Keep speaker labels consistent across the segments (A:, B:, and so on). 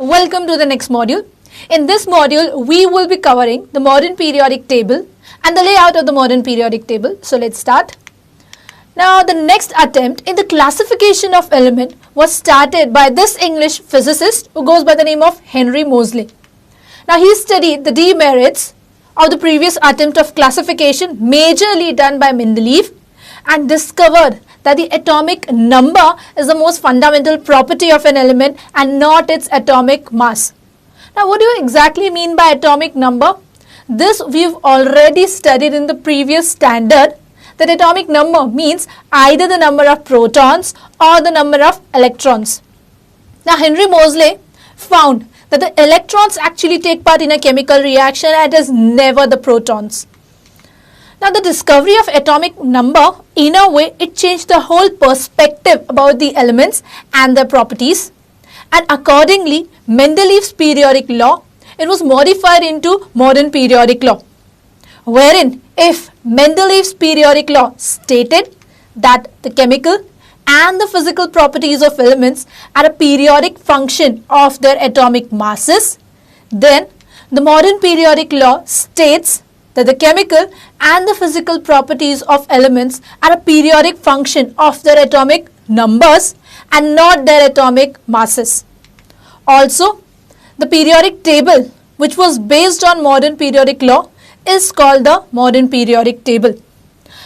A: Welcome to the next module. In this module, we will be covering the modern periodic table and the layout of the modern periodic table. So let's start. Now the next attempt in the classification of element was started by this English physicist who goes by the name of Henry Moseley. Now he studied the demerits of the previous attempt of classification majorly done by Mendeleev and discovered that the atomic number is the most fundamental property of an element and not its atomic mass. Now what do you exactly mean by atomic number? This we've already studied in the previous standard, that atomic number means either the number of protons or the number of electrons. Now Henry Moseley found that the electrons actually take part in a chemical reaction and it is never the protons. Now the discovery of atomic number, in a way, it changed the whole perspective about the elements and their properties, and accordingly Mendeleev's periodic law, it was modified into modern periodic law, wherein if Mendeleev's periodic law stated that the chemical and the physical properties of elements are a periodic function of their atomic masses, then the modern periodic law states that the chemical and the physical properties of elements are a periodic function of their atomic numbers and not their atomic masses. Also, the periodic table, which was based on modern periodic law, is called the modern periodic table.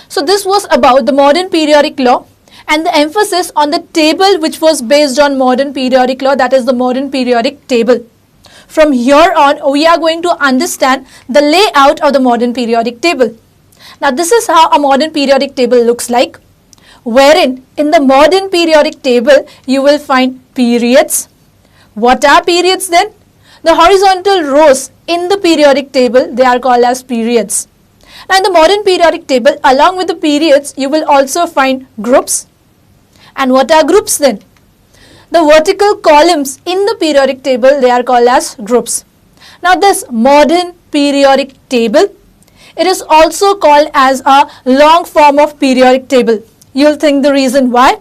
A: So this was about the modern periodic law and the emphasis on the table which was based on modern periodic law, that is the modern periodic table. From here on, we are going to understand the layout of the modern periodic table. Now this is how a modern periodic table looks like, wherein in the modern periodic table you will find periods. What are periods then? The horizontal rows in the periodic table, they are called as periods. Now in the modern periodic table, along with the periods, you will also find groups. And what are groups then? The vertical columns in the periodic table, they are called as groups. Now this modern periodic table, it is also called as a long form of periodic table. You'll think the reason why?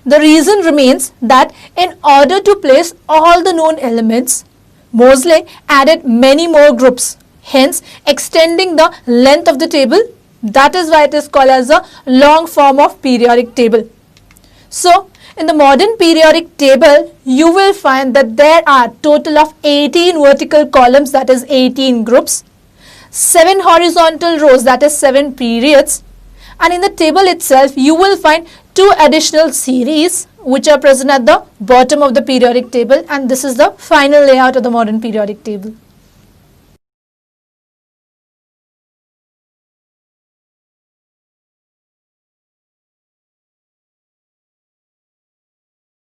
A: The reason remains that in order to place all the known elements, Moseley added many more groups, hence extending the length of the table. That is why it is called as a long form of periodic table. So in the modern periodic table, you will find that there are total of 18 vertical columns, that is 18 groups, 7 horizontal rows, that is 7 periods, and in the table itself you will find 2 additional series which are present at the bottom of the periodic table, and this is the final layout of the modern periodic table.